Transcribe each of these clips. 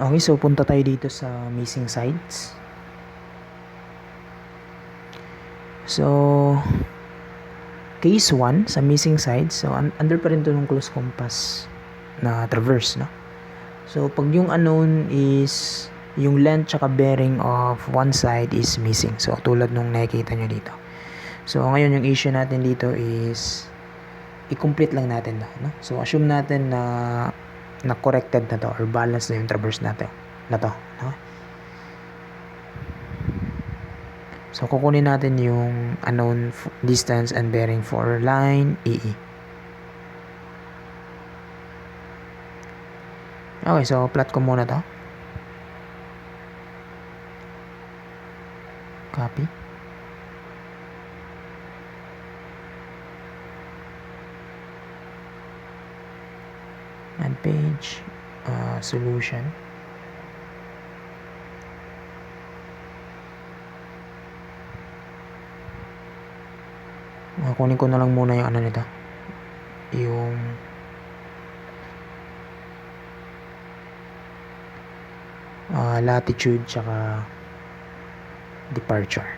Okay, so punta tayo dito sa missing sides. So, case 1 sa missing sides. So, under pa rin to ng close compass na traverse, no? So, pag yung unknown is yung length tsaka bearing of one side is missing. So, tulad nung nakikita nyo dito. So, ngayon yung issue natin dito is i-complete lang natin na, no? So, assume natin na corrected na to or balanced na yung traverse natin na to, no? So, kukunin natin yung unknown distance and bearing for line EE. Okay, so plot ko muna to. Copy. Add page. Solution. Kunin ko na lang muna yung ano nito. Yung latitude tsaka departure.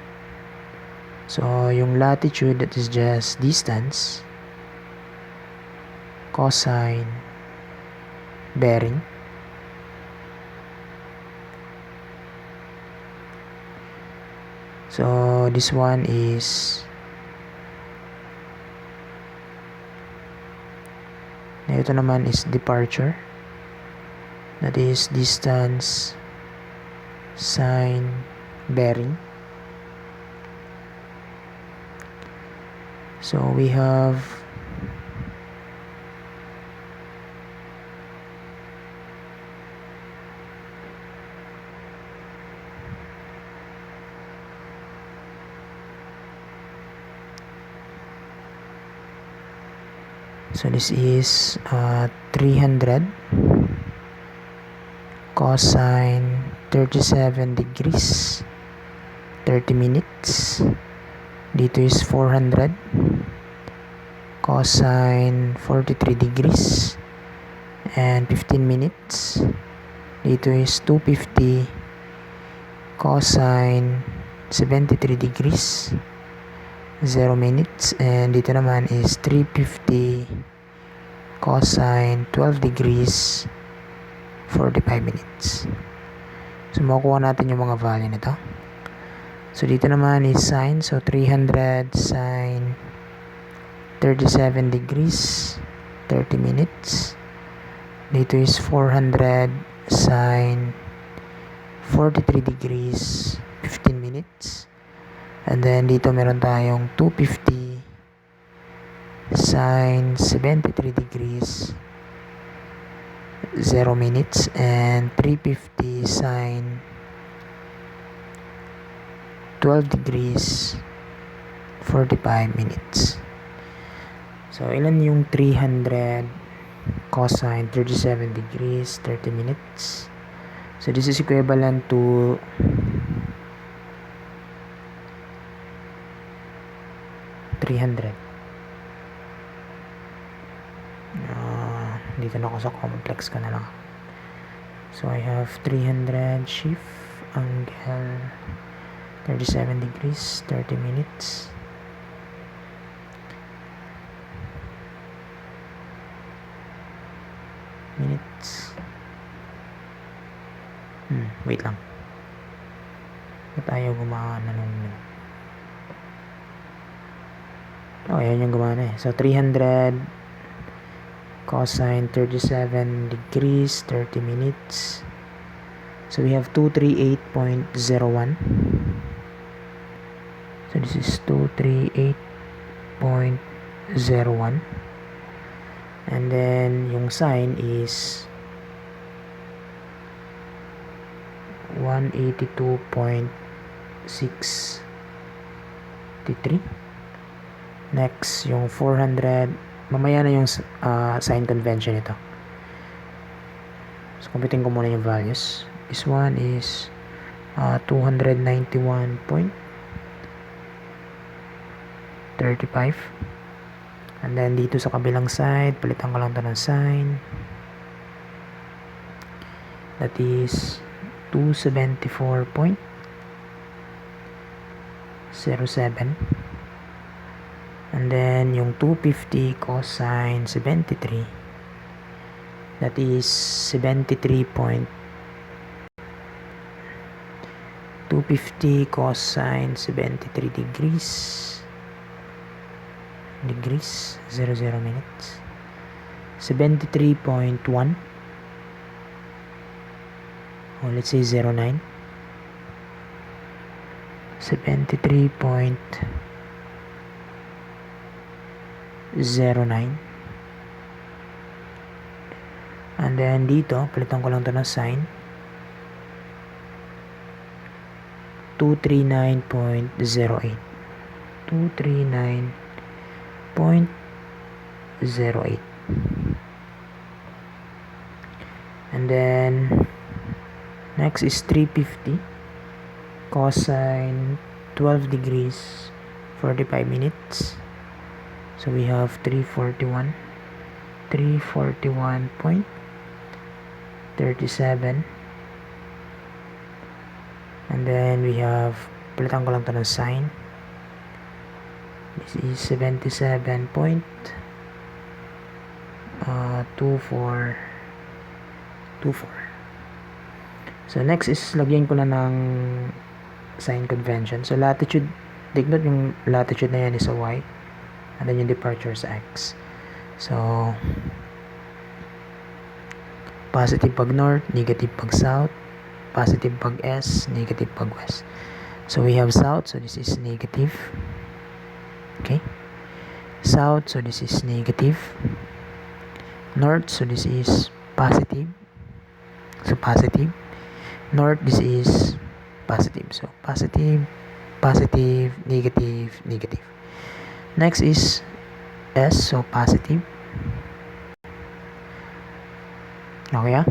So, yung latitude, that is just distance, cosine, bearing. So, this one is ito naman is departure, that is distance, sine, bearing. So we have this is 300 cosine 37 degrees 30 minutes. Dito is 400 cosine 43 degrees and 15 minutes. Dito is 250 cosine 73 degrees 0 minutes, and dito naman is 350 cosine 12 degrees 45 minutes. So makukuha natin yung mga value nito. So dito naman is sine, so 300 sine 37 degrees 30 minutes. Dito is 400 sine 43 degrees 15 minutes. And then dito meron tayong 250 sine 73 degrees 0 minutes and 350 sine 12 degrees 45 minutes. So ilan yung 300 cosine 37 degrees 30 minutes? So this is equivalent to 300. Dito na ako sa complex ko na lang. So I have 300 shift angle 37 degrees 30 minutes. Wait lang. Ba't ayaw gumana nung ayan yung gumana eh. So 300 cosine 37 degrees 30 minutes. So we have 238.01. So this is 238.01. And then yung sine is 182.63. Next, yung 400. Mamaya na yung sign convention ito. So, computing ko muna yung values. This one is 291.35. And then, dito sa kabilang side, palitan ko lang ito ng sign. that is 274.07, and then yung 250 cosine 73, that is 250 cosine 73 degrees 00 minutes, 73.1, or let's say 09, 73.09, and then dito palitan ko lang to ng sign, 239.08, 239.08, and then next is 350 cosine 12 degrees 45 minutes, so we have 341.37, and then we have, palitan ko lang to ng sign, this is 77.24. So next is lagyan ko na ng sign convention. So latitude, take note yung latitude na yan is sa y, and then yung departure sa x. So positive pag north, negative pag south, positive pag s, negative pag west. So we have south, so this is negative. Okay, south, so this is negative. North, so this is positive. So positive. North, this is positive. So positive, positive, negative, negative. Next is S, so positive. Okay, ah?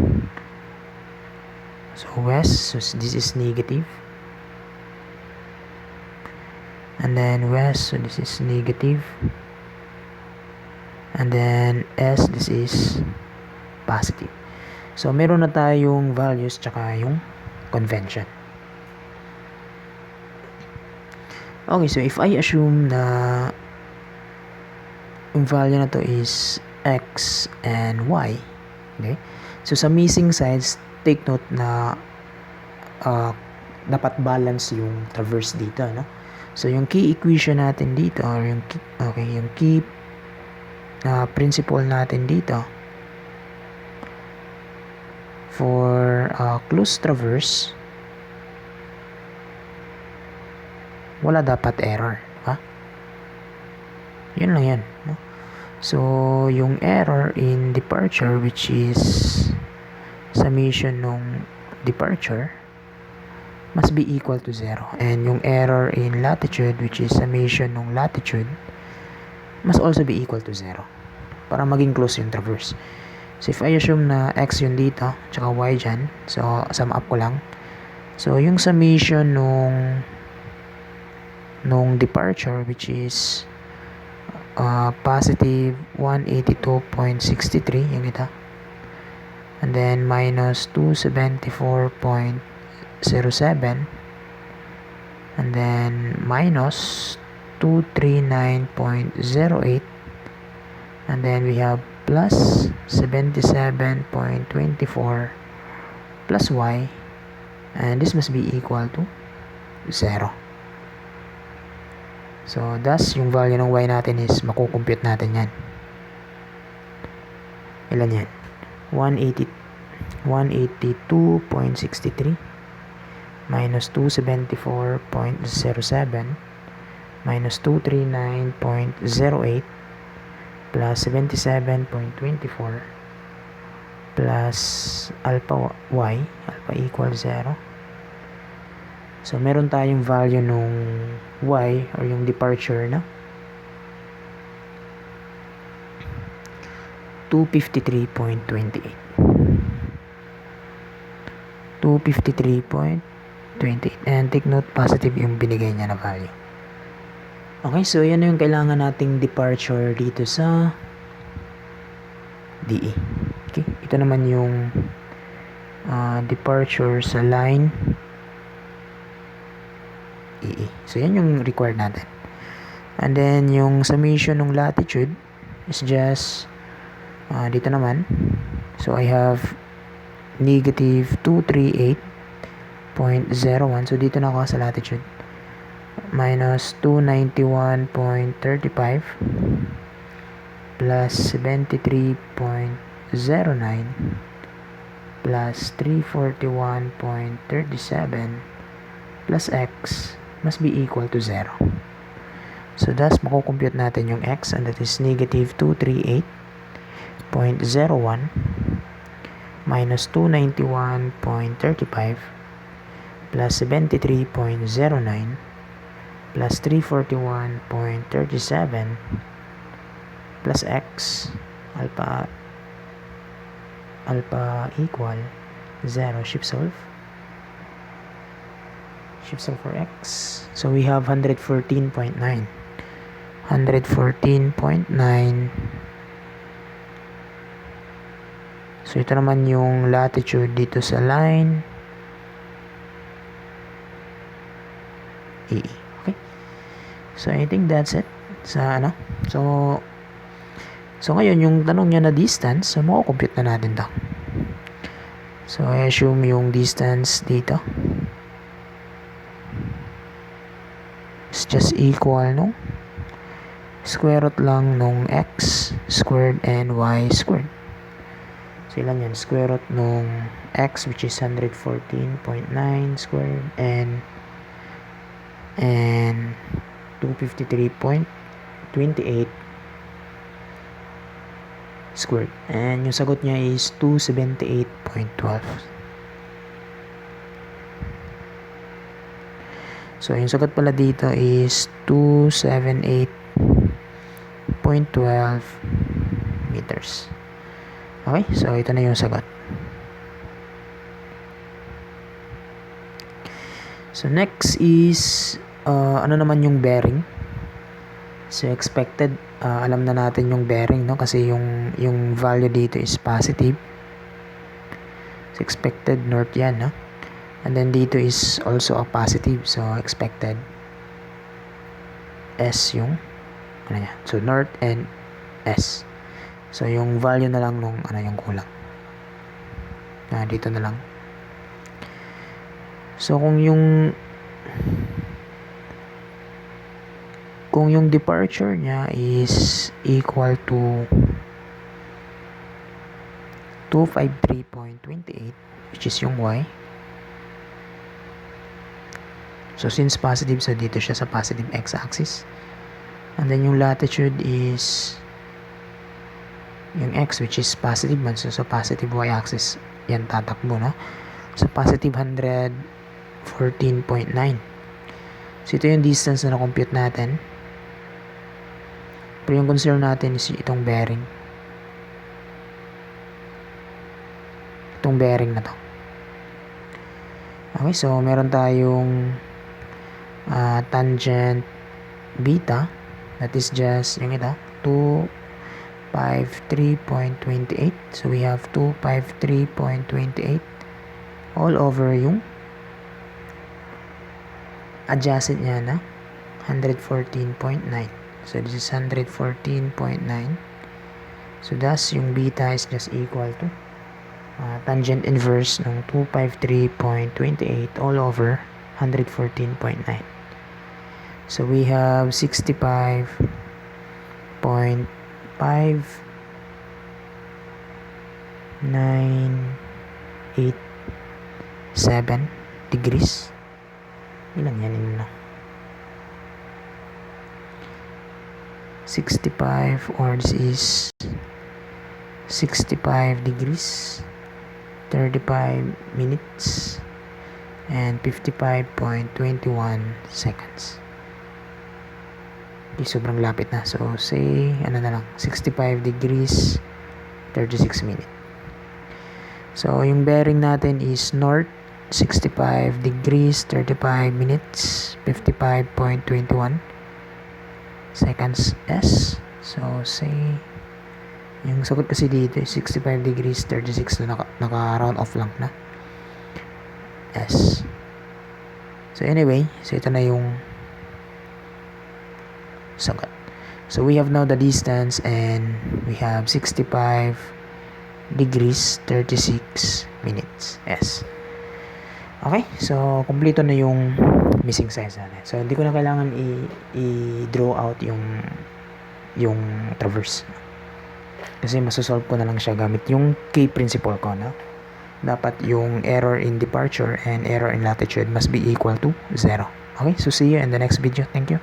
So west, so this is negative. And then west, so this is negative. And then S, this is positive. So meron na tayong values tsaka yung convention. Okay, so if I assume na yung value na to is X and Y, okay? So sa missing sides, take note na dapat balance yung traverse dito, no? So yung key equation natin dito, or yung key principle natin dito for closed traverse, wala dapat error, diba? Yun lang yan, no? So yung error in departure, which is summation nung departure, must be equal to 0, and yung error in latitude, which is summation nung latitude, must also be equal to 0 para maging close yung traverse. So if I assume na X yun dito tsaka Y dyan, so sum up ko lang, so yung summation nung departure, which is positive 182.63 yung ito, and then minus 274.07, and then minus 239.08, and then we have plus 77.24 plus y, and this must be equal to 0. So thus yung value ng y natin is makukompute natin yan. Ilan yan? 182.63 minus 274.07 minus 239.08 plus 77.24 plus alpha y, alpha equals 0. So meron tayong value nung y, or yung departure na 253.28. 253.28, and take note positive yung binigay niya na value. Okay, so yan yung kailangan nating departure dito sa DE. Okay, ito naman yung departure sa line EE. So, yan yung required natin. And then, yung summation ng latitude is just dito naman. So, I have negative 238.01. So, dito na ako sa latitude. Minus 291.35 plus 73.09 plus 341.37 plus x must be equal to 0. So, thus, makukompute natin yung x, and that is negative 238.01 minus 291.35 plus 73.09 plus 341.37 plus x alpha equal 0. Shift solve for x. So we have 114.9. So ito naman yung latitude dito sa line EE. Okay. So I think that's it sa ano. So ngayon yung tanong niya na distance, so mako-compute na natin 'to. So I assume yung distance dito is just equal no square root lang nung x squared and y squared. So ilan yan? Square root nung x, which is 114.9 squared, and 253.28 squared. And yung sagot niya is 278.12. So yung sagot pala dito is 278.12 meters. Okay, so ito na yung sagot. So next is ano naman yung bearing. So expected, alam na natin yung bearing, no, kasi yung value dito is positive. So expected north yan, no, and then dito is also a positive, so expected S yung ano yan. So north and S. So, yung value na lang nung ano yung kulang. Dito na lang. So, kung yung departure niya is equal to 253.28, which is yung y. So, since positive, so dito siya sa positive x-axis. And then, yung latitude is yung x, which is positive man, so sa positive y-axis yan tatakbo, no? So positive 114.9. So ito yung distance na na-compute natin, pero yung concern natin is itong bearing, na to. Okay, so meron tayong tangent beta, that is just yung ito 253.28. So we have 253.28 all over yung adjacent niya na 114.9. So this is 114.9. So thus yung beta is just equal to tangent inverse ng 253.28 all over 114.9. So we have 65.597 degrees. Ilan yan yun na? 65, or this is 65 degrees, 35 minutes, and 55.21 seconds. Okay, sobrang lapit na. So, say, ano na lang, 65 degrees, 36 minutes. So, yung bearing natin is north, 65 degrees, 35 minutes, 55.21 seconds S. So, say, yung sagot kasi dito is 65 degrees, 36 na naka-round off lang na. S. So anyway, so ito na yung sagot. So we have now the distance and we have 65 degrees 36 minutes. S. Okay, so kumpleto na yung missing sides natin. So hindi ko na kailangan i-draw out yung traverse. Kasi masosolve ko na lang siya gamit yung K principle ko, no? Dapat yung error in departure and error in latitude must be equal to 0. Okay, so see you in the next video. Thank you.